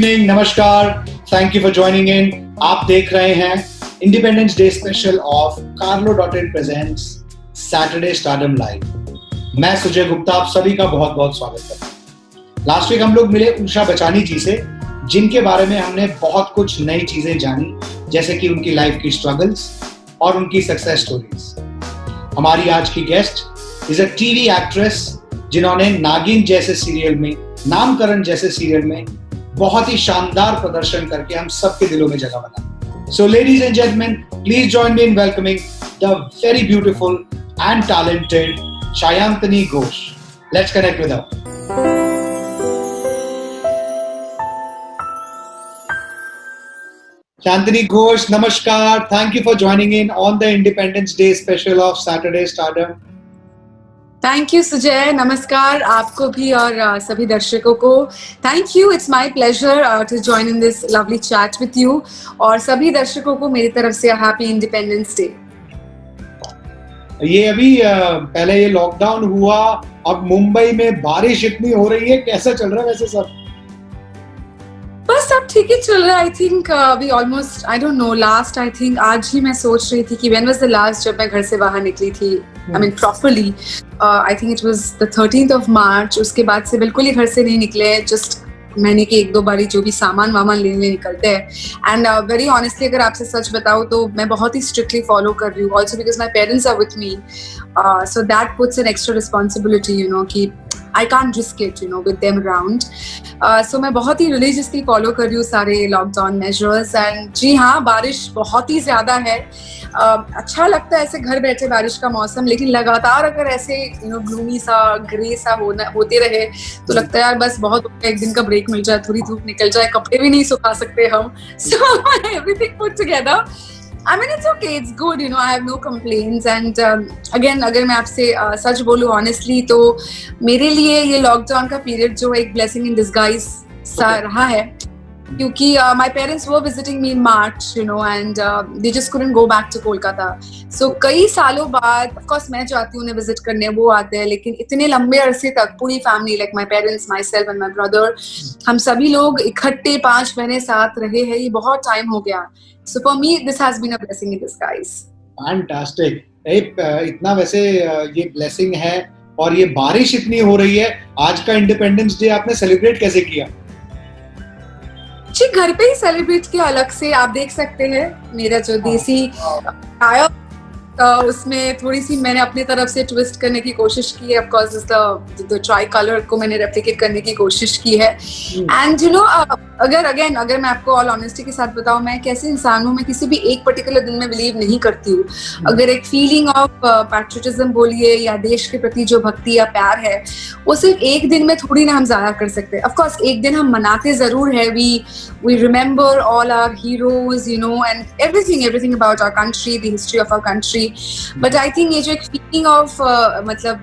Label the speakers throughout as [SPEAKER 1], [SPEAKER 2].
[SPEAKER 1] Evening, नमस्कार, thank you for joining इन। आप देख रहे हैं independence Day special of Carlo.in presents Saturday stardom live. मैं सुजय गुप्ता आप सभी का बहुत बहुत स्वागत करता हूँ। लास्ट वीक हम लोग मिले उषा बचानी जी से, जिनके बारे में हमने बहुत कुछ नई चीजें जानी, जैसे कि उनकी लाइफ की स्ट्रगल्स और उनकी सक्सेस स्टोरीज। हमारी आज की guest is a TV actress जिन्होंने नागिन जैसे सीरियल में, नामकरण जैसे सीरियल में बहुत ही शानदार प्रदर्शन करके हम सबके दिलों में जगह बना। So ladies and gentleman, please join me in welcoming the very beautiful and talented Shayantani Ghosh. Let's connect with her. Shantani Ghosh, नमस्कार, thank you for joining in on the Independence Day special of Saturday stardom.
[SPEAKER 2] Thank you Sujay, नमस्कार आपको भी और सभी दर्शकों को। Thank you, it's my pleasure to join in this lovely chat with you, और सभी दर्शकों को मेरी तरफ से हैप्पी इंडिपेंडेंस डे।
[SPEAKER 1] ये अभी पहले ये लॉकडाउन हुआ, अब मुंबई में बारिश इतनी हो रही है, कैसा चल रहा है वैसे सब?
[SPEAKER 2] बस सब ठीक ही चल रहा है। आई थिंक अभी almost, I don't know, last I think आज ही मैं सोच रही थी कि व्हेन वाज द लास्ट जब मैं घर से बाहर निकली थी, I mean properly, I think it was the 13th of March। उसके बाद से बिल्कुल ही घर से नहीं निकले, जस्ट महीने की एक दो बारी जो भी सामान वामान लेने निकलते हैं। एंड वेरी ऑनेस्टली अगर आपसे सच बताऊं तो मैं बहुत ही स्ट्रिक्टली फॉलो कर रही हूँ, also because my parents are with me, so that puts an extra responsibility, you know, कि I can't risk it, you know, with them around. So मैं बहुत ही religiously follow कर रही हूँ सारे lockdown measures। and जी हाँ, बारिश बहुत ही ज़्यादा है। अच्छा लगता है ऐसे घर बैठे बारिश का मौसम, लेकिन लगातार अगर ऐसे you know gloomy सा, ग्रे सा होते रहे तो लगता है यार बस बहुत एक दिन का ब्रेक मिल जाए, थोड़ी धूप निकल जाए, कपड़े भी नहीं सुखा सकते हम। So everything put together, I mean, it's okay, it's good, you know, I have no complaints। and again, अगर मैं आपसे सच बोलूँ honestly, तो मेरे लिए ये लॉकडाउन का पीरियड जो एक blessing in disguise सा रहा है, क्योंकि my parents were visiting me in March, you know, and they just couldn't go back to Kolkata। So कई सालों बाद, of course मैं जाती हूँ उन्हें विजिट करने, वो आते हैं, लेकिन इतने लंबे अरसे तक पूरी family, like my parents, myself and my brother, हम सभी लोग इकट्ठे 5 महीने साथ रहे हैं। ये बहुत टाइम हो गया। So for me, this has been a blessing in disguise.
[SPEAKER 1] Fantastic। इतना वैसे ये ब्लेसिंग है, और ये बारिश इतनी हो रही है। आज का इंडिपेंडेंस डे आपने सेलिब्रेट कैसे किया?
[SPEAKER 2] जी, घर पे ही सेलिब्रेट किया अलग से। आप देख सकते हैं मेरा जो देसी आया, उसमें थोड़ी सी मैंने अपनी तरफ से ट्विस्ट करने की कोशिश की है। Of course the try colour को मैंने रेप्लिकेट करने की कोशिश की है। एंड यू नो, अगर मैं आपको ऑल ऑनेस्टी के साथ बताऊं, मैं कैसे इंसान हूं, मैं किसी भी एक पर्टिकुलर दिन में बिलीव नहीं करती हूँ। अगर एक फीलिंग ऑफ पैट्रियटिज्म बोलिए या देश के प्रति जो भक्ति या प्यार है, वो सिर्फ एक दिन में थोड़ी ना हम जाया कर सकते। ऑफ कोर्स एक दिन हम मनाते जरूर है, we remember all our heroes, you know, and everything about our country, the history of our country। but I think ये जो एक feeling of मतलब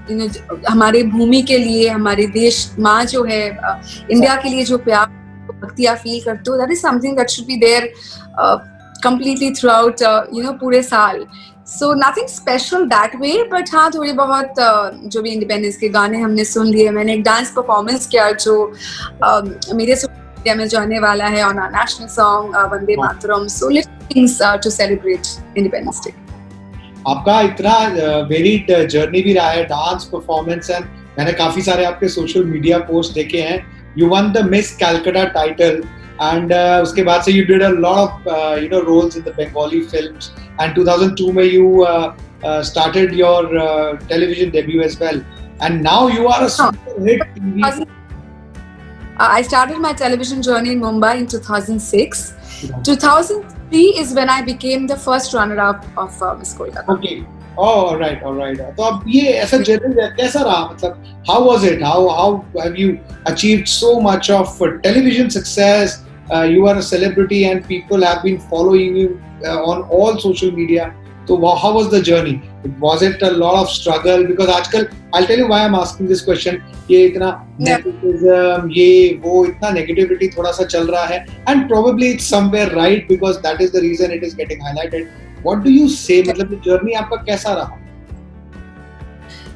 [SPEAKER 2] you know, हमारे भूमि के लिए, हमारे देश माँ जो है, इंडिया के लिए जो प्यार भक्ति आप फील करते हो, that is something that should be there completely throughout you know पूरे साल। So nothing special that way, but हाँ थोड़ी बहुत जो भी इंडिपेंडेंस के गाने हमने सुन लिए। मैंने एक डांस परफॉर्मेंस किया जो मेरे इंडिया में जाने वाला है, on our national song Vande Mataram. So little things to celebrate independence day.
[SPEAKER 1] आपका इतना वेरिड जर्नी भी रहा है, डांस परफॉर्मेंस, एंड मैंने काफी सारे आपके सोशल मीडिया पोस्ट देखे हैं। You won the Miss Calcutta title, and उसके बाद से you did a lot of you know roles in the Bengali films, and 2002 में you started your television debut as well, and now you are a super hit TV।
[SPEAKER 2] I started my television journey in Mumbai in 2006. 2003 is when I became the first runner-up of Miss Kolkata.
[SPEAKER 1] Okay. Oh, all right. तो अब ये ऐसा journey कैसा रहा? मतलब how was it? How have you achieved so much of television success? You are a celebrity and people have been following you on all social media. So how was the journey? Was it a lot of struggle? Because आजकल, I'll tell you why I'm asking this question. ये इतना nepotism, ये वो इतना negativity थोड़ा सा चल रहा है, and probably it's somewhere right because that is the reason it is getting highlighted. What do you say? मतलब journey आपका कैसा रहा?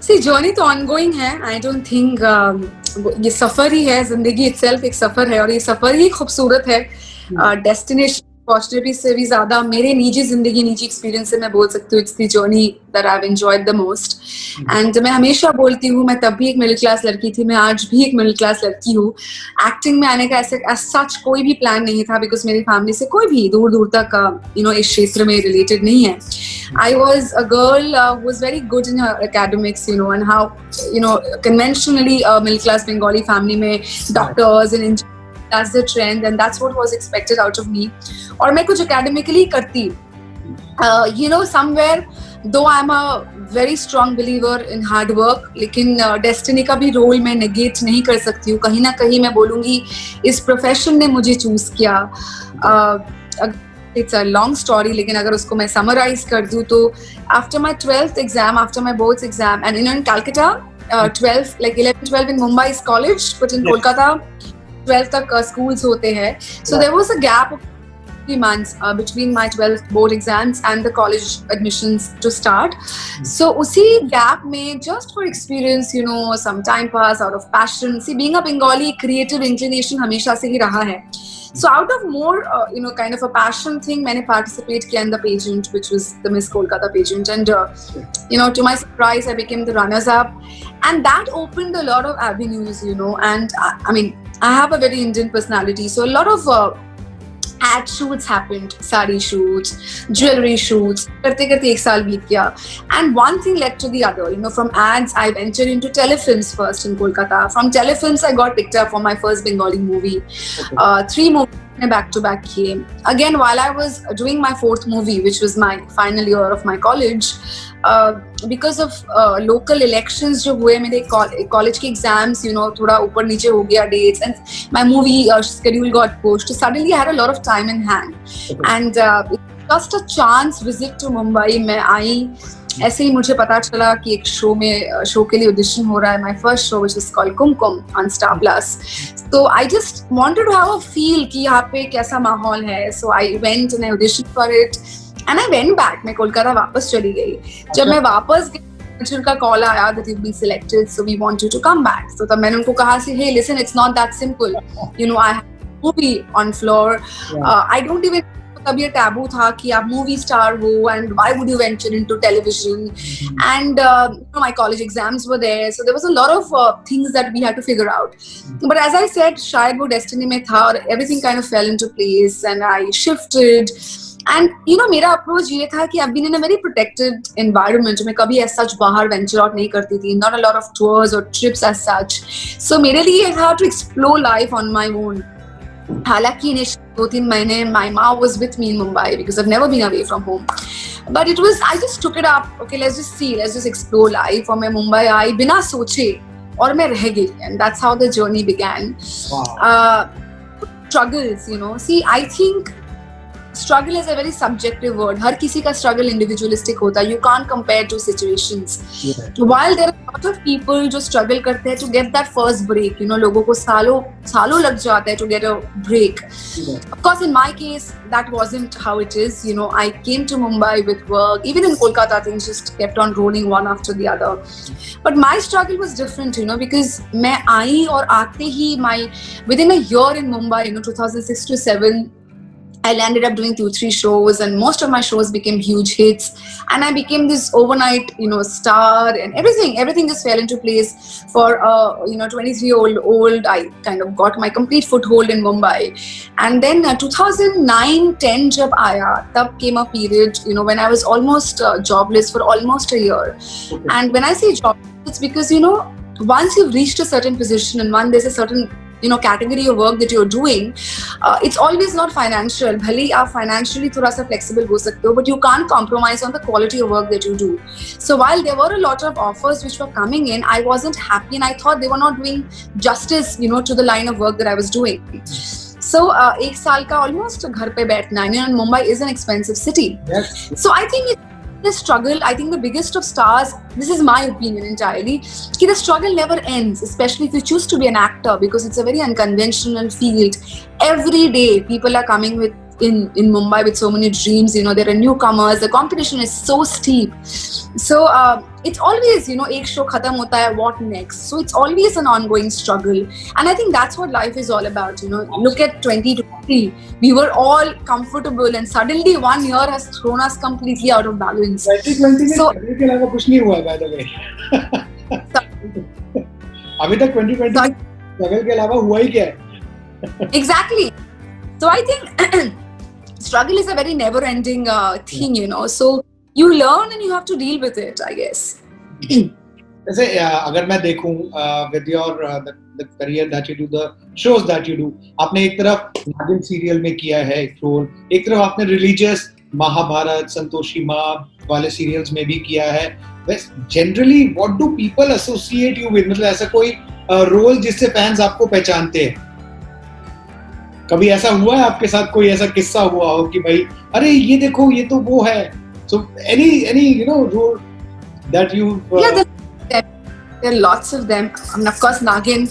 [SPEAKER 2] See, journey तो ongoing है. I don't think ये सफर ही है, जिंदगी इटसेल्फ एक सफर है और ये सफर ही खूबसूरत है। डेस्टिनेशन अपॉर्चुनिटी से भी ज्यादा मेरे निजी जिंदगी, निजी एक्सपीरियंस से मैं बोल सकती हूँ it's the journey that I have enjoyed the most. And मैं हमेशा बोलती हूँ, मैं तब भी एक मिडिल क्लास लड़की थी, मैं आज भी एक मिडिल क्लास लड़की हूँ। एक्टिंग में आने का ऐसे एज सच कोई भी प्लान नहीं था, बिकॉज मेरी फैमिली से कोई भी दूर दूर तक इस क्षेत्र में रिलेटेड नहीं है। I was a girl who was very good in her academics, and how, conventionally middle class Bengali family में doctors and engineers, that's the trend and that's what was expected out of me. और मैं कुछ academically करती, somewhere though I'm a very strong believer in hard work, लेकिन destiny का भी role मैं negate नहीं कर सकती हूँ। कहीं ना कहीं मैं बोलूँगी इस profession ने मुझे choose किया। It's a long story, लेकिन अगर उसको मैं summarize कर दूँ तो after my 12th exam, after my boards exam, and in Calcutta, 11, 12 in Mumbai is college, but in Kolkata 12 तक schools होते हैं. So there was a gap of 3 months between my 12th board exams and the college admissions to start. So उसी gap में, just for experience, some time pass out of passion. See, being a Bengali, creative inclination हमेशा से ही रहा है. So out of more, kind of a passion thing, मैंने participate किया in the pageant, which was the Miss Kolkata pageant, and to my surprise, I became the runners-up, and that opened a lot of avenues, and I mean, I have a very Indian personality, so a lot of ad shoots happened, sari shoots, jewelry shoots, करते करते एक साल बीत गया, and one thing led to the other. From ads I ventured into telefilms first in Kolkata. From telefilms I got picked up for my first Bengali movie. 3 movies back to back came. Again, while I was doing my 4th movie, which was my final year of my college, because of local elections जो हुए, मेरे college के exams, थोड़ा ऊपर नीचे हो गया dates, and my movie schedule got pushed. So suddenly I had a lot of time in hand, and just a chance visit to Mumbai. मैं आई, ऐसे ही मुझे पता चला कि एक शो के लिए ऑडिशन हो रहा है. My first show, which is called Kumkum on Star Plus. So I just wanted to have a feel कि यहाँ पे कैसा माहौल है. So I went and I auditioned for it. And I went back. मैं कोलकाता वापस चली गई. जब मैं वापस गई, उनका कॉल आया that you've been selected, so we want you to come back. So तब मैंने उनको कहा कि hey, listen, it's not that simple. I have a movie on floor. I don't even, तब ये टैबू था कि आप मूवी स्टार हो, and why would you venture into television? And my college exams were there, so there was a lot of things that we had to figure out. But as I said, शायद वो destiny में था और everything kind of fell into place, and I shifted. And मेरा approach ये था कि I've been in a very protected environment. मैं कभी as such बाहर venture out नहीं करती थी. Not a lot of tours or trips as such. So मेरे लिए था to explore life on my own. हालांकि 2-3 महीने my mom was with me in Mumbai because I've never been away from home. But it was, I just took it up. Okay, let's just explore life. और मैं मुंबई आई बिना सोचे और मैं रह गई. And that's how the journey began.
[SPEAKER 1] Wow.
[SPEAKER 2] Struggles, See, I think struggle is a very subjective word. हर किसी का struggle individualistic होता है. You can't compare two situations.
[SPEAKER 1] Yeah.
[SPEAKER 2] While there are a lot of people जो struggle करते हैं to get that first break, लोगों को सालों लग जाता है to get a break. Yeah. Of course, in my case, that wasn't how it is. I came to Mumbai with work. Even in Kolkata, things just kept on rolling one after the other. But my struggle was different, because मैं आई और आते ही within a year in Mumbai, 2006 to 2007, I ended up doing 2-3 shows, and most of my shows became huge hits, and I became this overnight, star, and everything just fell into place. For 23-year-old, I kind of got my complete foothold in Mumbai. And then 2009-10 जब आया, तब came a period, when I was almost jobless for almost a year. Okay. And when I say jobless, it's because, once you've reached a certain position and there's a certain category of work that you're doing, it's always not financial. भले आप financially थोड़ा सा flexible हो सकते हो, but you can't compromise on the quality of work that you do. So while there were a lot of offers which were coming in, I wasn't happy, and I thought they were not doing justice, to the line of work that I was doing. So एक साल का almost घर पे बैठना, and Mumbai is an expensive city.
[SPEAKER 1] Yes.
[SPEAKER 2] So I think the struggle, I think the biggest of stars, this is my opinion entirely, कि the struggle never ends, especially if you choose to be an actor, because it's a very unconventional field. Every day people are coming with in Mumbai with so many dreams. There are newcomers. The competition is so steep. So it's always, एक show खत्म होता है, what next? So it's always an ongoing struggle. And I think that's what life is all about. Look at 2020. We were all comfortable, and suddenly 1 year has thrown us completely out of balance.
[SPEAKER 1] 2020 में
[SPEAKER 2] So-
[SPEAKER 1] struggle के अलावा कुछ नहीं हुआ by the way. अभी तक 2020 में struggle के अलावा हुआ ही क्या है?
[SPEAKER 2] Exactly. So I think struggle is a very never-ending thing, So you learn and you have to deal with it, I guess.
[SPEAKER 1] जैसे अगर मैं देखूं with your the career that you do, the shows that you do, आपने एक तरफ नागिन serial में किया है एक रोल, एक तरफ आपने रिलीजियस महाभारत, संतोषी माँ वाले सीरियल्स में भी किया है. Generally what do people associate you with, मतलब ऐसा कोई रोल जिससे फैंस आपको पहचानते हैं? कभी ऐसा हुआ है आपके साथ, कोई ऐसा किस्सा हुआ हो कि भाई अरे ये देखो ये तो वो है? So any role that you
[SPEAKER 2] Yeah, there are lots of them. I mean, of course, Nagin.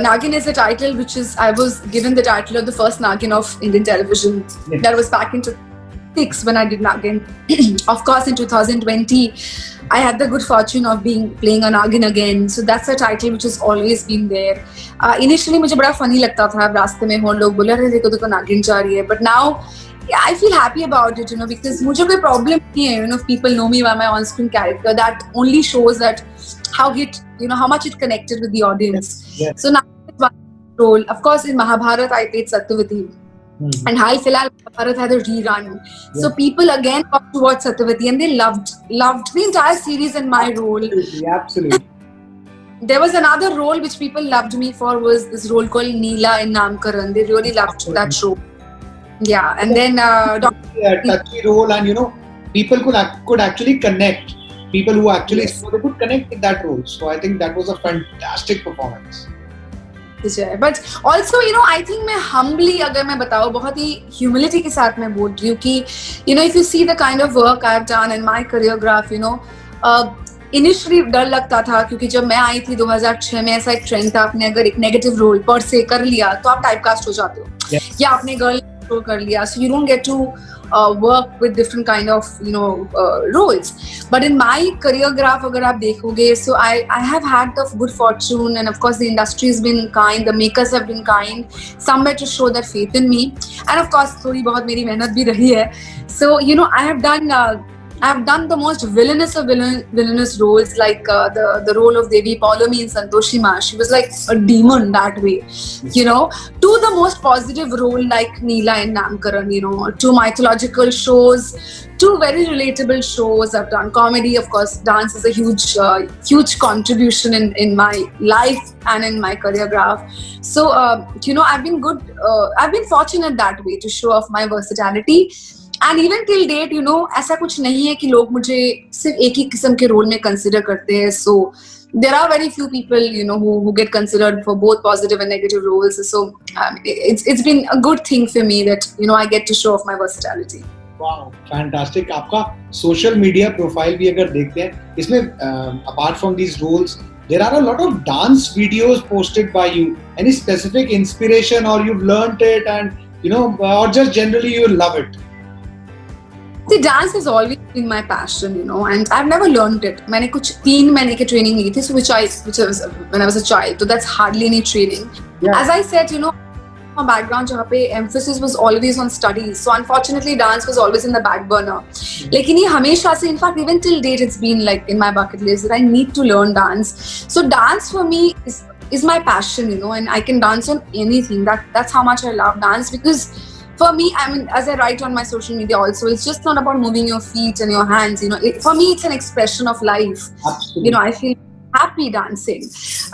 [SPEAKER 2] Nagin is a title which is, I was given the title of the first Nagin of Indian television.
[SPEAKER 1] Yes.
[SPEAKER 2] That was back in 2006 when I did Nagin. Of course, in 2020, I had the good fortune of playing a Nagin again. So that's a title which has always been there. Initially, मुझे बड़ा funny लगता था. रास्ते में हो लोग बोले अरे देखो देखो नागिन जा रही है. But now, yeah, I feel happy about it, because मुझे कोई problem नहीं है, if people know me by my on-screen character. That only shows that how much it connected with the audience.
[SPEAKER 1] Yes.
[SPEAKER 2] So now one role. Of course, in Mahabharata, I played Satyavati. And Hal Filal Mahabharata had a rerun. So people again got to watch Satyavati and they loved the entire series and my role.
[SPEAKER 1] Absolutely.
[SPEAKER 2] There was another role which people loved me for, was this role called Neela in Namkaran. They really loved that show. Yeah, and then
[SPEAKER 1] touchy role, and people could actually connect. People who actually
[SPEAKER 2] Yes.
[SPEAKER 1] they could connect with that role. So I think that was a fantastic performance.
[SPEAKER 2] But also, I think मैं humbly अगर मैं बताऊँ, बहुत ही humility के साथ मैं बोल रही हूँ कि if you see the kind of work I've done in my career graph, initially डर लगता था क्योंकि जब मैं आई थी 2006 में ऐसा एक ट्रेंड था, आपने अगर एक नेगेटिव रोल पर से कर लिया तो आप टाइपकास्ट हो जाते हो.
[SPEAKER 1] Yes.
[SPEAKER 2] या आपने गर्ल रोल कर लिया, so you don't get to work with different kind of roles. But in my career graph अगर आप देखोगे, so I have had the good fortune, and of course the industry has been kind, the makers have been kind, somewhere to show that faith in me, and of course थोड़ी बहुत मेरी मेहनत भी रही है. So I have done the most villainous of villainous roles, like the role of Devi Paulomi in Santoshi Ma. She was like a demon that way, to the most positive role like Neela in Namkaran, to mythological shows, to very relatable shows. I've done comedy, of course. Dance is a huge contribution in my life and in my career graph. So I've been fortunate that way to show off my versatility. And even till date, ऐसा कुछ नहीं है कि लोग मुझे सिर्फ एक ही किस्म के रोल में कंसिडर करते हैं. So there are very few people, who get considered for both positive and negative roles. So it's been a good thing for me that I get to show off my versatility.
[SPEAKER 1] Wow, fantastic. आपका social media profile भी अगर देखते हैं, इसमें apart from these roles, there are a lot of dance videos posted by you. Any specific inspiration, or you've learned it, and or just generally you love it?
[SPEAKER 2] See, dance has always been my passion, and I've never learned it. मैंने कुछ 3 महीने की training ली थी, so which was when I was a child. So that's hardly any training.
[SPEAKER 1] Yeah.
[SPEAKER 2] As I said, my background जहाँ पे emphasis was always on studies. So unfortunately, dance was always in the back burner. लेकिन ये हमेशा से, in fact, even till date, it's been like in my bucket list that I need to learn dance. So dance for me is my passion, and I can dance on anything. That's how much I love dance, because for me, I mean, as I write on my social media also, it's just not about moving your feet and your hands. For me, it's an expression of life.
[SPEAKER 1] Absolutely.
[SPEAKER 2] I feel happy dancing.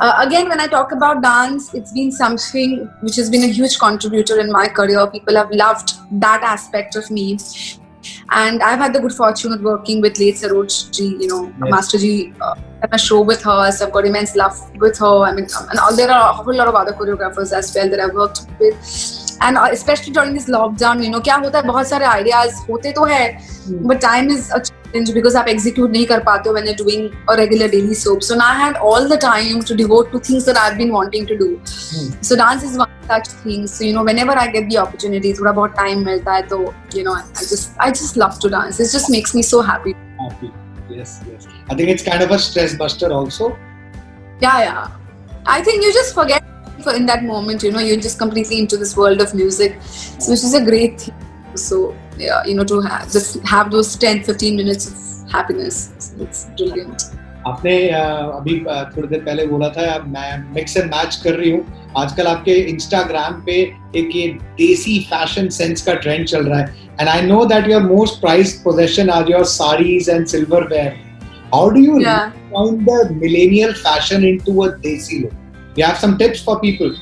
[SPEAKER 2] Again, when I talk about dance, it's been something which has been a huge contributor in my career. People have loved that aspect of me. And I've had the good fortune of working with late Saroj ji,
[SPEAKER 1] Yes.
[SPEAKER 2] Master ji, at my show with her. So I've got immense love with her. I mean, and there are a whole lot of other choreographers as well that I've worked with. And especially during this lockdown, क्या होता है, बहुत सारे ideas होते तो है, but time is a because आप execute नहीं कर पाते हो when you're doing a regular daily soap. So now I had all the time to devote to things that I've been wanting to do. So dance is one such thing. So whenever I get the opportunity, थोड़ा बहुत time मिलता है तो I just love to dance. It just makes me so happy.
[SPEAKER 1] Happy. Yes. I think it's kind of a stress buster also.
[SPEAKER 2] Yeah. I think you just forget in that moment. You're just completely into this world of music, so which is a great thing. So yeah, to have those 10-15 minutes of happiness. It's brilliant.
[SPEAKER 1] आपने अभी थोड़ी देर पहले बोला था मैं mix and match कर रही हूँ. आजकल आपके इंस्टाग्राम पे एक ये देसी फैशन सेंस का ट्रेंड चल रहा है, and I know that your most prized possession are your saris and silverware. How do you find the millennial fashion into a desi look? You have some tips for people?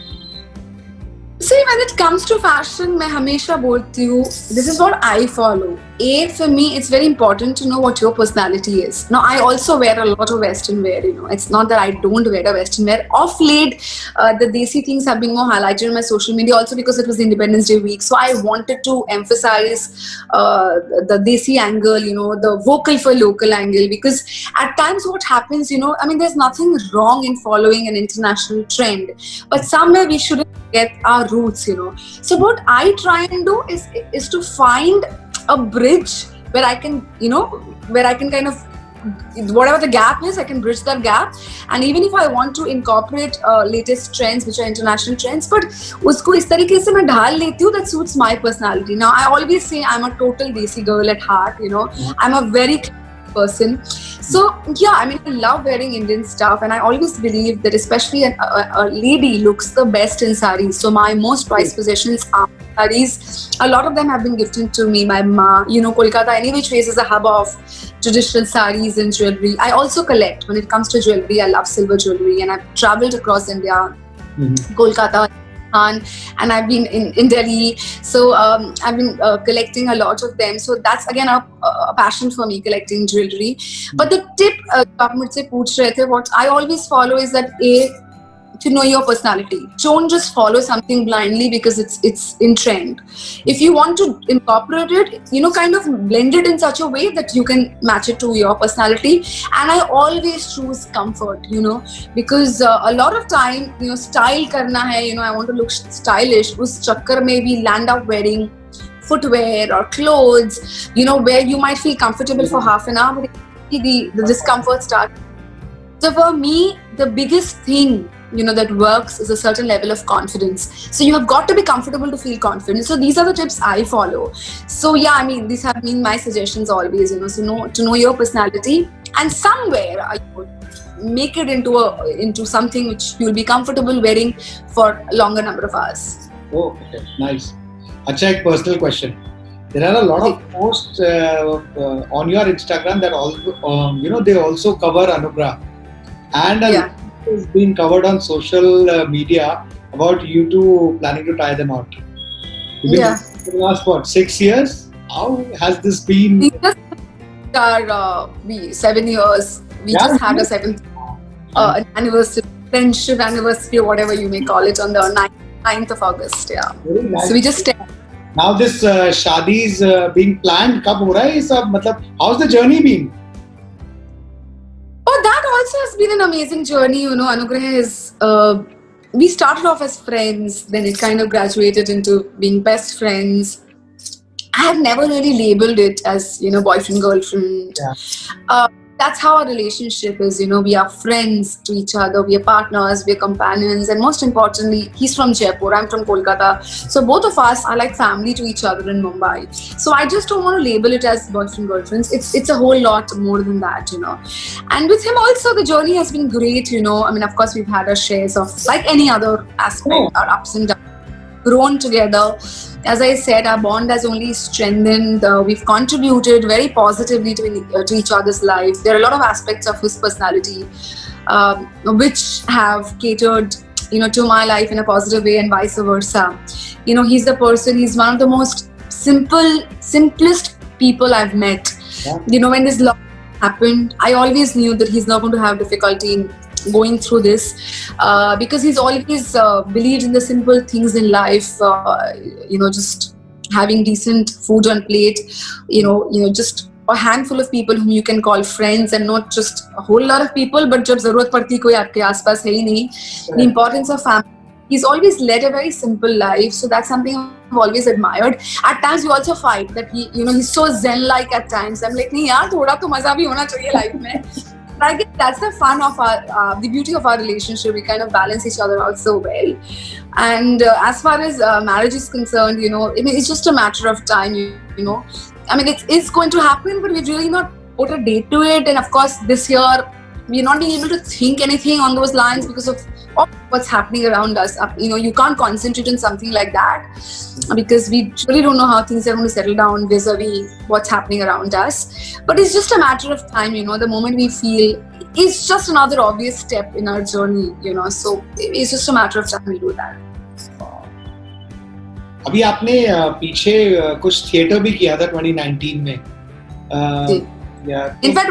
[SPEAKER 2] See, when it comes to fashion, मैं हमेशा बोलती हूँ, this is what I follow. For me, it's very important to know what your personality is. Now, I also wear a lot of Western wear, It's not that I don't wear a Western wear. Of late, the Desi things have been more highlighted on my social media also because it was Independence Day week. So I wanted to emphasize the Desi angle, the vocal for local angle. Because at times what happens, there's nothing wrong in following an international trend. But somewhere we shouldn't forget our roots, So what I try and do is to find a bridge where I can, kind of, whatever the gap is, I can bridge that gap. And even if I want to incorporate latest trends, which are international trends, but usko is tarike se main dhal leti hu that suits my personality. Now, I always say I'm a total Desi girl at heart, I'm a very person. So yeah, I love wearing Indian stuff, and I always believe that especially a lady looks the best in sarees. So my most prized possessions are sarees. A lot of them have been gifted to me. My ma, Kolkata any which ways is a hub of traditional sarees and jewelry. I also collect. When it comes to jewelry, I love silver jewelry, and I've traveled across India, Kolkata, and I've been in Delhi, so I've been collecting a lot of them. So that's again a passion for me, collecting jewelry. But the tip आप मुझसे पूछ रहे थे, what I always follow is that to know your personality. Don't just follow something blindly because it's in trend. If you want to incorporate it, kind of blend it in such a way that you can match it to your personality. And I always choose comfort, because a lot of time, style karna hai, I want to look stylish. Us chakkar mein we land up wearing footwear or clothes, where you might feel comfortable for half an hour, but the discomfort starts. So for me, the biggest thing that works is a certain level of confidence. So you have got to be comfortable to feel confident. So these are the tips I follow. So yeah, these have been my suggestions always, so to know your personality, and somewhere I would make it into something which you'll be comfortable wearing for a longer number of hours.
[SPEAKER 1] Oh, okay, nice. Acha, ek personal question. There are a lot of posts on your Instagram that also, they also cover Anugrah, and has been covered on social media about you two planning to try them out. You've been for the last 6 years? How has this been?
[SPEAKER 2] We just are 7 years. We just had a 7th anniversary, friendship anniversary, or whatever you may call it, on the 9th of August. Yeah.
[SPEAKER 1] Very nice.
[SPEAKER 2] So we just.
[SPEAKER 1] Now this shadi is being planned. Kab ho raha hai sab? Matlab, how's the journey been?
[SPEAKER 2] Oh, that also has been an amazing journey. Anugrah is. We started off as friends, then it kind of graduated into being best friends. I have never really labeled it as boyfriend girlfriend. Yeah. That's how our relationship is. We are friends to each other, we are partners, we are companions, and most importantly, he's from Jaipur, I'm from Kolkata. So both of us are like family to each other in Mumbai. So I just don't want to label it as boyfriend girlfriends. It's a whole lot more than that, And with him also, the journey has been great. Of course, we've had our shares of, like any other aspect, our ups and downs. Grown together. As I said, our bond has only strengthened. We've contributed very positively to each other's lives. There are a lot of aspects of his personality which have catered, to my life in a positive way, and vice versa. He's one of the most simplest people I've met. Yeah. When this loss happened, I always knew that he's not going to have difficulty in going through this because he's always believed in the simple things in life, just having decent food on plate, just a handful of people whom you can call friends and not just a whole lot of people, but जब जरूरत पड़ती कोई आपके आसपास है ही नहीं. The importance of family. He's always led a very simple life, so that's something I've always admired. At times we also fight that he's so zen-like at times. I'm like, नहीं यार, थोड़ा तो मजा भी होना चाहिए life में. But I guess that's the fun of the beauty of our relationship. We kind of balance each other out so well. And as far as marriage is concerned, I mean, it's just a matter of time. I mean, it's going to happen, but we've really not put a date to it. And of course, this year we're not being able to think anything on those lines because of what's happening around us. You can't concentrate on something like that because we really don't know how things are going to settle down vis-a-vis what's happening around us. But it's just a matter of time, the moment we feel it's just another obvious step in our journey, so it's just a matter of time we do that.
[SPEAKER 1] अभी आपने पीछे कुछ theatre भी किया था 2019 में.
[SPEAKER 2] In fact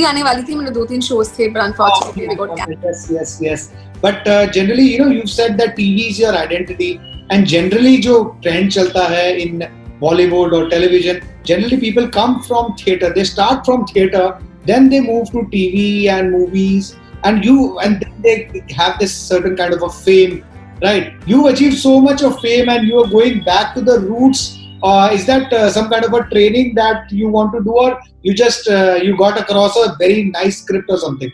[SPEAKER 2] आने वाली थी, मैंने 2-3 shows थे, but unfortunately they got cancelled.
[SPEAKER 1] Yes. But generally, you've said that TV is your identity, and generally जो trend चलता है in Bollywood or television, generally people come from theatre. They start from theatre, then they move to TV and movies, and then they have this certain kind of a fame, right? You've achieved so much of fame, and you are going back to the roots. Is that some kind of a training that you want to do, or you just you got across a very nice script or something?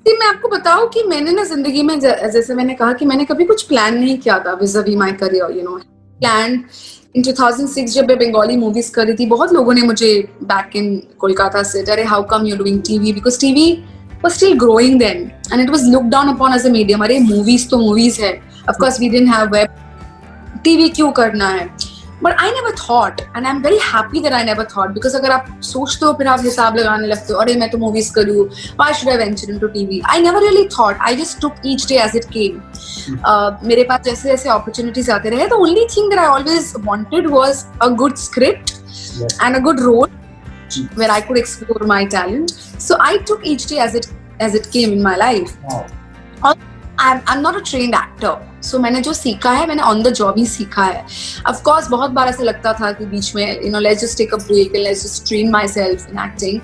[SPEAKER 2] See, मैं आपको बताऊं कि मैंने ना जिंदगी में जैसे मैंने कहा कि मैंने कभी कुछ प्लान नहीं किया था vis-a-vis my career, planned in 2006 जब मैं बंगाली मूवीज कर रही थी, बहुत लोगों ने मुझे back in कोलकाता से अरे how come you're doing TV, because TV was still growing then and it was looked down upon as a medium. अरे movies तो movies है, of course we didn't have web, TV क्यों करना है. But I never thought, and I'm very happy that I never thought, because अगर आप सोचते हो फिर आप हिसाब लगाने लगते हो, अरे मैं तो movies करूँ, why should I venture into TV? I never really thought. I just took each day as it came. मेरे पास जैसे जैसे opportunities आते रहे, the only thing that I always wanted was a good script and a good role where I could explore my talent. So I took each day as it came in my life. Wow. I'm not a trained actor. So मैंने जो सीखा है मैंने on the job ही सीखा है. Of course बहुत बार ऐसा लगता था कि बीच में let's just take a break and let's just train myself in acting.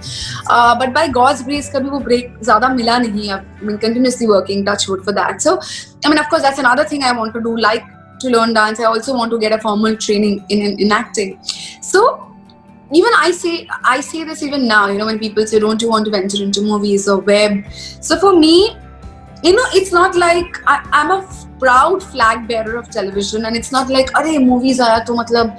[SPEAKER 2] But by God's grace कभी वो break ज़्यादा मिला नहीं. I've been continuously working, touch wood for that. So I mean of course that's another thing I want to do, like to learn dance. I also want to get a formal training in acting. So even I say this even now, when people say don't you want to venture into movies or web. So for me, it's not like I'm a proud flag bearer of television, and it's not like अरे movies आया तो मतलब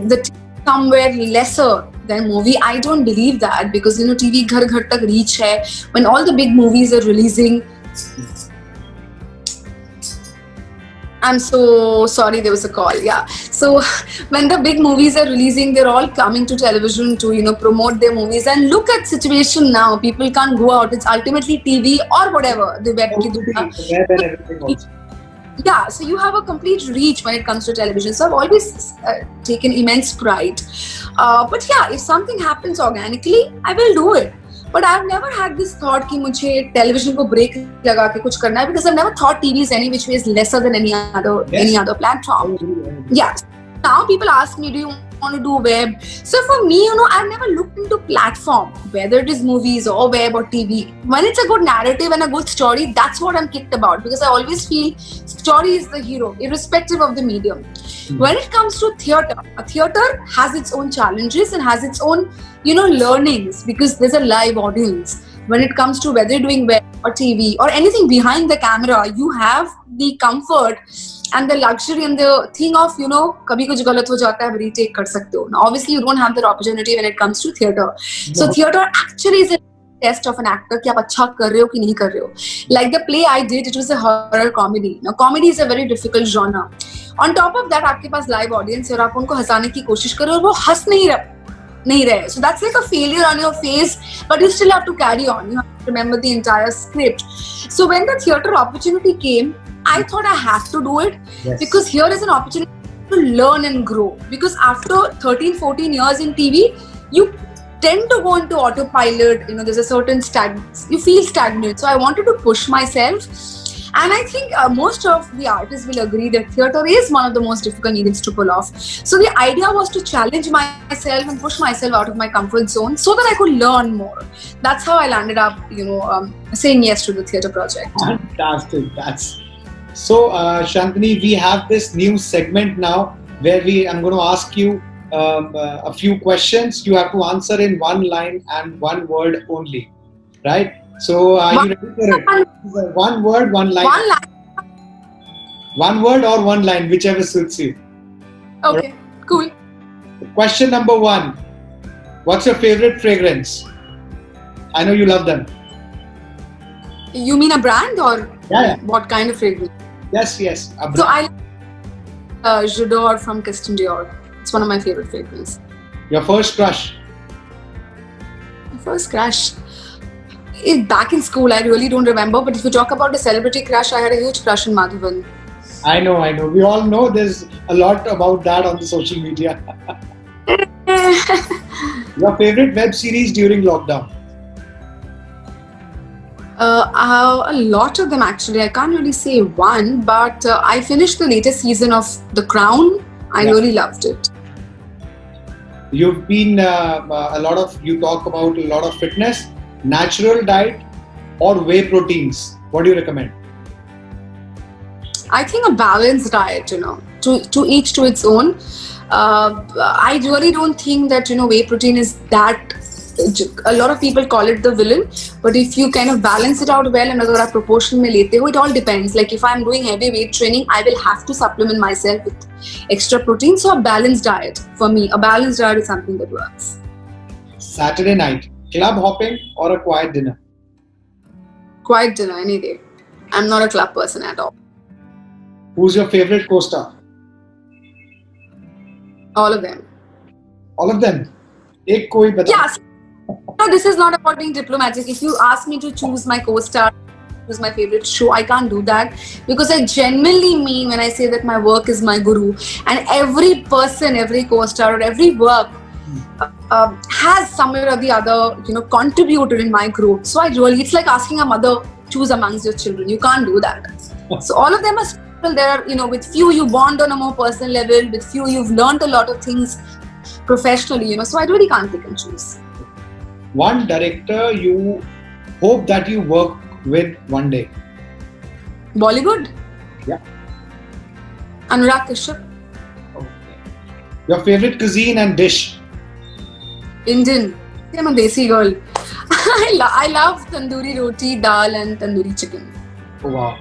[SPEAKER 2] the somewhere lesser than movie. I don't believe that, because TV घर घर तक reach है. When all the big movies are releasing, I'm so sorry, there was a call. Yeah. So when the big movies are releasing, they're all coming to television to, promote their movies. And look at situation now. People can't go out. It's ultimately TV or whatever. The web and everything also. Yeah, so you have a complete reach when it comes to television. So I've always taken immense pride. But yeah, if something happens organically, I will do it. But I've never had this thought कि मुझे television को break लगा के कुछ करना है, because I've never thought TV is any which way is lesser than any other platform. Yeah. Now people ask me, do you want to do web? So for me, I've never looked into platform, whether it is movies or web or TV. When it's a good narrative and a good story, that's what I'm kicked about, because I always feel story is the hero, irrespective of the medium. When it comes to theatre, a theatre has its own challenges and has its own, learnings, because there's a live audience. When it comes to whether you're doing web or TV or anything behind the camera, you have the comfort and the luxury and the thing of, kabhi kuch galat ho jata hai, retake kar sakte ho. Now, obviously, you don't have that opportunity when it comes to theatre. So, theatre actually is a test of an actor कि आप अच्छा कर रहे हो कि नहीं कर रहे हो. Like the play I did, it was a horror comedy. Now, comedy is a very difficult genre. On top of that, आपके पास live audience है और आप उनको हंसाने की कोशिश कर रहे हो और वो हंस नहीं रहे. So that's like a failure on your face, but you still have to carry on. You have to remember the entire script. So when the theatre opportunity came, I thought I have to do it, because here is an opportunity to learn and grow. Because after 13-14 years in TV, you tend to go into autopilot. There's a certain you feel stagnant. So I wanted to push myself, And I think most of the artists will agree that theatre is one of the most difficult mediums to pull off. So the idea was to challenge myself and push myself out of my comfort zone so that I could learn more. That's how I landed up, saying yes to the theatre project.
[SPEAKER 1] Fantastic. That's so, Shantanu, we have this new segment now where I'm going to ask you a few questions. You have to answer in one line and one word only, right? So, are you ready for it? One word, one line.
[SPEAKER 2] One line.
[SPEAKER 1] One word or one line, whichever suits you.
[SPEAKER 2] Okay, cool.
[SPEAKER 1] Question number 1. What's your favorite fragrance? I know you love them.
[SPEAKER 2] You mean a brand or
[SPEAKER 1] Yeah.
[SPEAKER 2] what kind of fragrance?
[SPEAKER 1] Yes. A
[SPEAKER 2] So
[SPEAKER 1] brand.
[SPEAKER 2] I J'adore from Christian Dior. It's one of my favorite fragrances.
[SPEAKER 1] Your first crush?
[SPEAKER 2] My first crush. Back in school, I really don't remember. But if you talk about a celebrity crush, I had a huge crush on Madhavan.
[SPEAKER 1] I know. We all know there's a lot about that on the social media. Your favorite web series during lockdown?
[SPEAKER 2] A lot of them actually. I can't really say one, but I finished the latest season of The Crown. I really loved it.
[SPEAKER 1] You've been you talk about a lot of fitness, natural diet or whey proteins. What do you recommend?
[SPEAKER 2] I think a balanced diet, to each to its own. I really don't think that, whey protein is that. A lot of people call it the villain, but if you kind of balance it out well and agar aap proportion mein lete ho, it all depends. Like if I'm doing heavy weight training, I will have to supplement myself with extra protein. So a balanced diet, for me, a balanced diet is something that works.
[SPEAKER 1] Saturday night, club hopping or a quiet dinner?
[SPEAKER 2] Quiet dinner any day. I'm not a club person at all.
[SPEAKER 1] Who's your favorite co-star?
[SPEAKER 2] All of them.
[SPEAKER 1] All of them? Ek koi bata.
[SPEAKER 2] Yes. No, this is not about being diplomatic. If you ask me to choose my co-star, choose my favorite show, I can't do that because I genuinely mean when I say that my work is my guru, and every person, every co-star or every work has somewhere or the other, contributed in my growth. So it's like asking a mother, choose amongst your children. You can't do that. So all of them are special. There are, with few you bond on a more personal level, with few you've learned a lot of things professionally, so I really can't pick and choose.
[SPEAKER 1] One director you hope that you work with one day?
[SPEAKER 2] Bollywood?
[SPEAKER 1] Yeah.
[SPEAKER 2] Anurag Kashyap.
[SPEAKER 1] Okay. Your favorite cuisine and dish?
[SPEAKER 2] Indian. I'm a desi girl. I love tandoori roti, dal and tandoori chicken.
[SPEAKER 1] Oh, wow.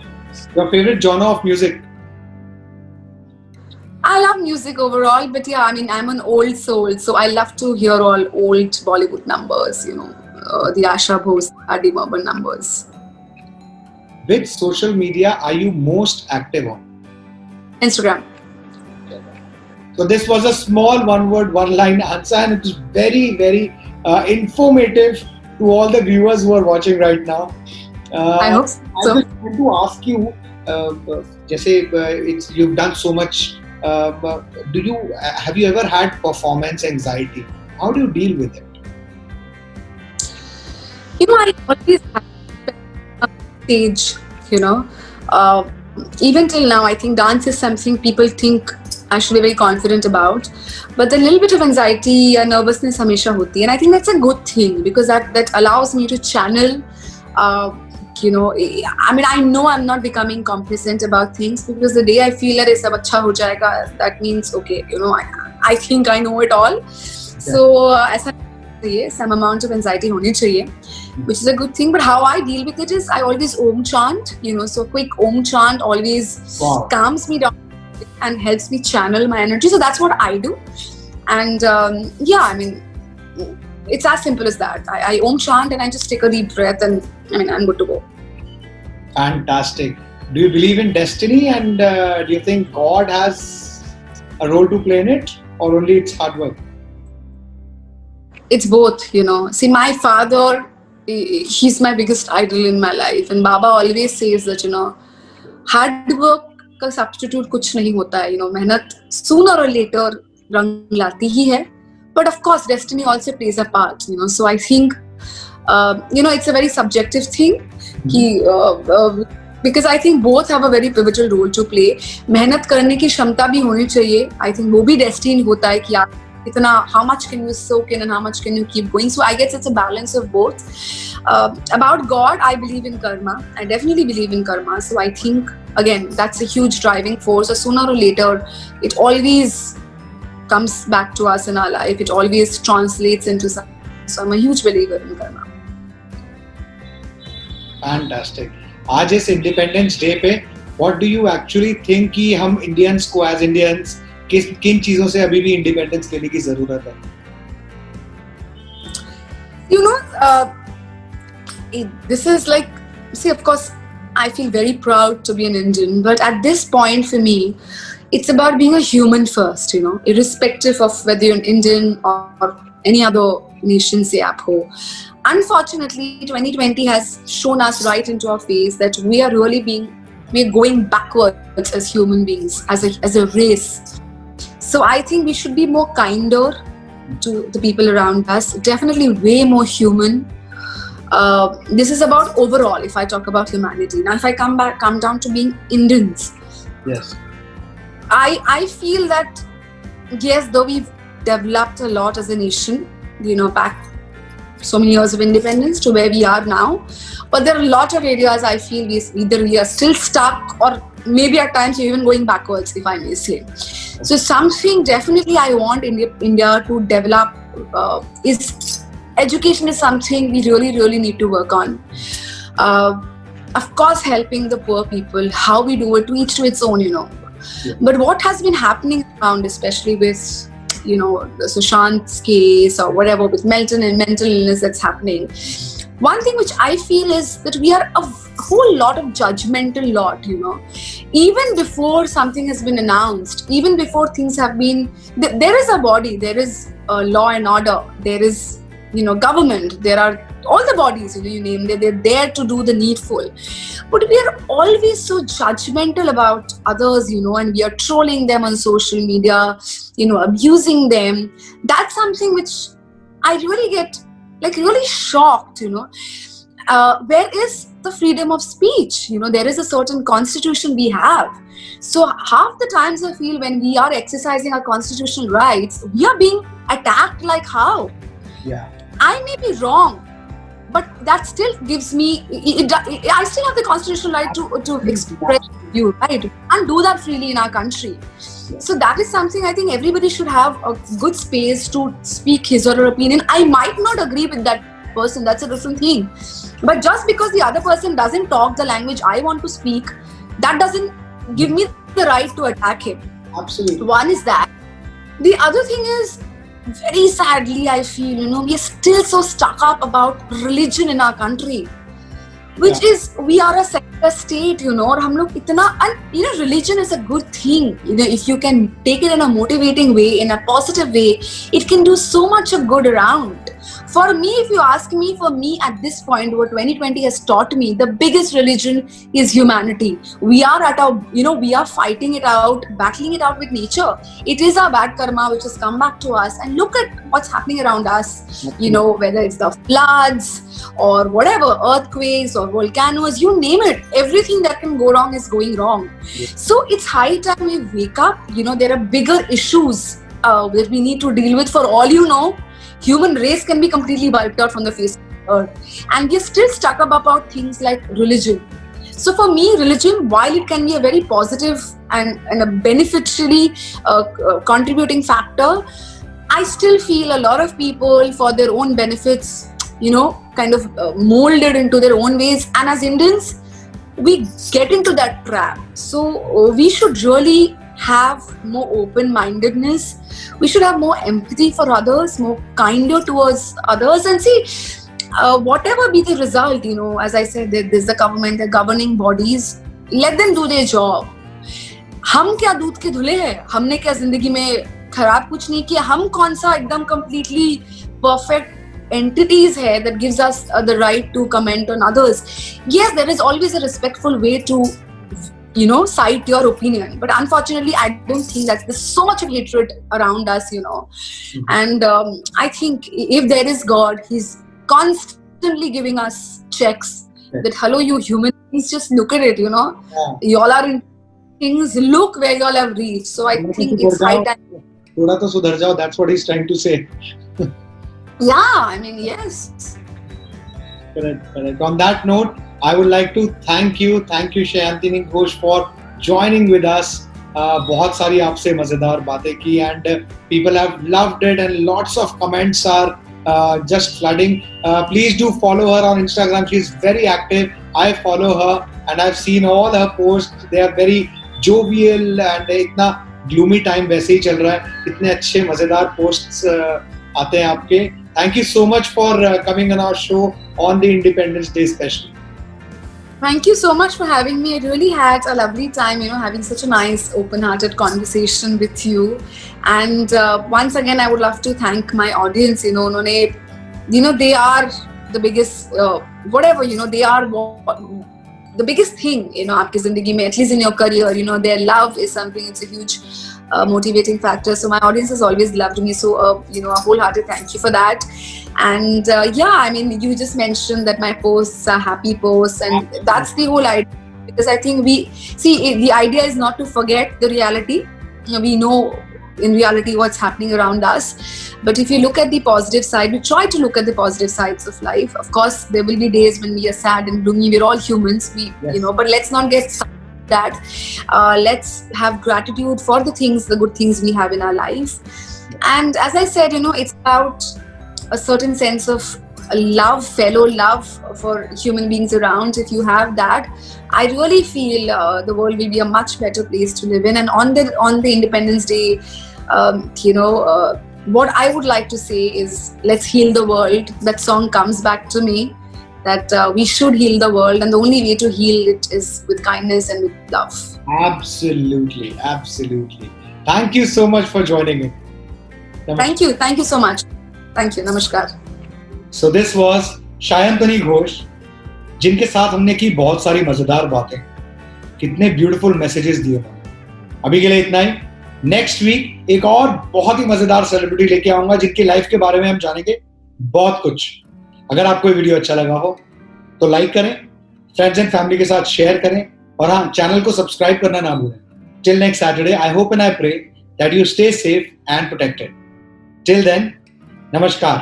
[SPEAKER 1] Your favorite genre of music?
[SPEAKER 2] I love music overall, but I'm an old soul, so I love to hear all old Bollywood numbers, the Asha Bhosle, Adi Burman numbers.
[SPEAKER 1] Which social media are you most active on?
[SPEAKER 2] Instagram.
[SPEAKER 1] So this was a small one-word, one-line answer, and it was very, very informative to all the viewers who are watching right now.
[SPEAKER 2] I hope so.
[SPEAKER 1] I just want to ask you, you've done so much. Have you ever had performance anxiety? How do you deal with it?
[SPEAKER 2] I always have stage, even till now, I think dance is something people think I should be very confident about. But a little bit of anxiety and nervousness hamesha hoti. And I think that's a good thing because that allows me to channel, I know I'm not becoming complacent about things because the day I feel that sab acha ho jayega, that means, okay, I think I know it all. So, some amount of anxiety honi chahiye, which is a good thing. But how I deal with it is I always Om chant, so quick Om chant always calms me down and helps me channel my energy. So that's what I do. And it's as simple as that. I Om chant and I just take a deep breath and I'm good to go.
[SPEAKER 1] Fantastic. Do you believe in destiny and do you think God has a role to play in it or only it's hard work?
[SPEAKER 2] It's both, See, my father, he's my biggest idol in my life. And Baba always says that, hard work ka substitute kuch nahi hota hai. Mehnat sooner or later rang lati hi hai. But of course, destiny also plays a part, So I think, it's a very subjective thing. because I think both have a very pivotal role to play. मेहनत करने की क्षमता भी होनी चाहिए. I think वो भी destined होता है कि आप इतना, how much can you soak in and how much can you keep going. So I guess it's a balance of both. About God, I believe in karma. I definitely believe in karma. So I think, again, that's a huge driving force. So sooner or later, it always comes back to us in our life. It always translates into something. So I'm a huge believer in karma.
[SPEAKER 1] Fantastic. आज इस independence day पे what do you actually think कि हम Indians को as Indians किन चीजों से अभी भी इंडिपेंडेंस लेने की जरूरत है?
[SPEAKER 2] You know, this is like, see, of course, I feel very proud to be an Indian, but at this point for me, it's about being a human first, you know, irrespective of whether you're an Indian or any other nation se aap ho. Unfortunately, 2020 has shown us right into our face that we're going backwards as human beings, as a race. So I think we should be more kinder to the people around us, definitely way more human. This is about overall, if I talk about humanity. Now, if I come down to being Indians,
[SPEAKER 1] Yes.
[SPEAKER 2] I feel that, yes, though we've developed a lot as a nation, you know, back so many years of independence to where we are now, but there are a lot of areas I feel either we are still stuck or maybe at times we're even going backwards, if I may say. So something definitely I want India to develop is education is something we really need to work on. Of course, helping the poor people, how we do it, to each to its own, you know.
[SPEAKER 1] Yeah.
[SPEAKER 2] But what has been happening around, especially with, you know, the Sushant's case or whatever, with mental illness that's happening. One thing which I feel is that we are a whole lot of judgmental lot, you know. Even before something has been announced, even before things have been, there is a body, there is a law and order, there is, you know, government, there are all the bodies, you know, you name them, they're there to do the needful. But we are always so judgmental about others, you know, and we are trolling them on social media, you know, abusing them. That's something which I really get, like, really shocked, you know. Where is the freedom of speech? You know, there is a certain constitution we have. So half the times I feel when we are exercising our constitutional rights, we are being attacked like how?
[SPEAKER 1] Yeah.
[SPEAKER 2] I may be wrong, but that still gives me, I still have the constitutional right to express you, right? We can't do that freely in our country. So that is something I think everybody should have a good space to speak his or her opinion. I might not agree with that person, that's a different thing. But just because the other person doesn't talk the language I want to speak, that doesn't give me the right to attack him.
[SPEAKER 1] Absolutely.
[SPEAKER 2] One is that. The other thing is, very sadly, I feel, you know, we are still so stuck up about religion in our country, which is, we are a secular state, you know, और हम लोग इतना, and you know, religion is a good thing, you know, if you can take it in a motivating way, in a positive way, it can do so much of good around. For me, if you ask me, for me at this point, what 2020 has taught me, the biggest religion is humanity. We are at our, you know, we are fighting it out, battling it out with nature. It is our bad karma which has come back to us. And look at what's happening around us, you know, whether it's the floods or whatever, earthquakes or volcanoes, you name it. Everything that can go wrong is going wrong. So it's high time we wake up. You know, there are bigger issues that we need to deal with. For all you know, human race can be completely wiped out from the face of the earth. And we're still stuck up about things like religion. So for me, religion, while it can be a very positive and a beneficially contributing factor, I still feel a lot of people, for their own benefits, you know, kind of molded into their own ways. And as Indians, we get into that trap. So we should really have more open-mindedness. We should have more empathy for others, more kinder towards others, and see, whatever be the result, you know, as I said, there's the government, the governing bodies, let them do their job. हम क्या दूध के धुले हैं? हमने क्या जिंदगी में खराब कुछ नहीं किया? हम कौन सा एकदम completely perfect entities है that gives us the right to comment on others? Yes, there is always a respectful way to, you know, cite your opinion, but unfortunately I don't think that there's so much of hatred around us, you know. And I think if there is God, He's constantly giving us checks, that hello, you human beings, just look at it, you know.
[SPEAKER 1] Yeah.
[SPEAKER 2] Y'all are in things, look where y'all have reached. So I think it's high time.
[SPEAKER 1] थोड़ा तो सुधर जाओ, that's what he's trying to say.
[SPEAKER 2] Yeah, I mean, yes.
[SPEAKER 1] Correct. On that note, I would like to thank you Shayantini Ghosh for joining with us. बहुत सारी आपसे मजेदार बातें की and people have loved it and lots of comments are just flooding. Please do follow her on Instagram. She is very active. I follow her and I've seen all her posts. They are very jovial and इतना gloomy time वैसे ही चल रहा है. इतने अच्छे मजेदार posts आते हैं आपके. Thank you so much for coming on our show on the Independence Day special.
[SPEAKER 2] Thank you so much for having me. I really had a lovely time, you know, having such a nice, open-hearted conversation with you. And once again, I would love to thank my audience. You know, they are the biggest, whatever, you know, they are the biggest thing, you know, आपकी ज़िंदगी में, at least in your career. You know, their love is something. It's a huge motivating factor. So my audience has always loved me. So, you know, a wholehearted thank you for that. And yeah, I mean, you just mentioned that my posts are happy posts, and that's the whole idea. Because I think the idea is not to forget the reality. You know, we know in reality what's happening around us. But if you look at the positive side, we try to look at the positive sides of life. Of course, there will be days when we are sad and gloomy. We're all humans.
[SPEAKER 1] Yes.
[SPEAKER 2] You know, but let's not get that. Let's have gratitude for the good things we have in our life. And as I said, you know, it's about a certain sense of love, fellow love for human beings around. If you have that, I really feel the world will be a much better place to live in. And on the Independence Day, you know, what I would like to say is, let's heal the world. That song comes back to me, that we should heal the world, and the only way to heal it is with kindness and with love.
[SPEAKER 1] Absolutely. Thank you so much for joining in.
[SPEAKER 2] Thank you so much. Thank you. Namaskar.
[SPEAKER 1] So this was Shayantini Ghosh, जिनके साथ हमने की बहुत सारी मजेदार बातें. कितने beautiful messages दिए उन्होंने. अभी के लिए इतना ही. नेक्स्ट वीक एक और बहुत ही मजेदार सेलिब्रिटी लेके आऊंगा, जिनकी लाइफ के बारे में हम जानेंगे बहुत कुछ. अगर आपको ये वीडियो अच्छा लगा हो तो लाइक करें, फ्रेंड्स एंड फैमिली के साथ शेयर करें, और हाँ, चैनल को सब्सक्राइब करना ना भूलें. Till next Saturday, I hope and I pray that you stay safe and protected. Till then, Namaskar.